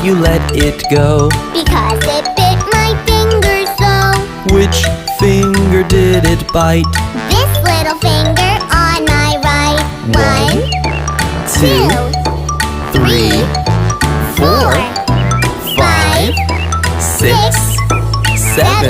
you let it go? Because it bit my finger so. Which finger did it bite? This little finger on my right. 1, 2, 3, 4, 5, 6, 7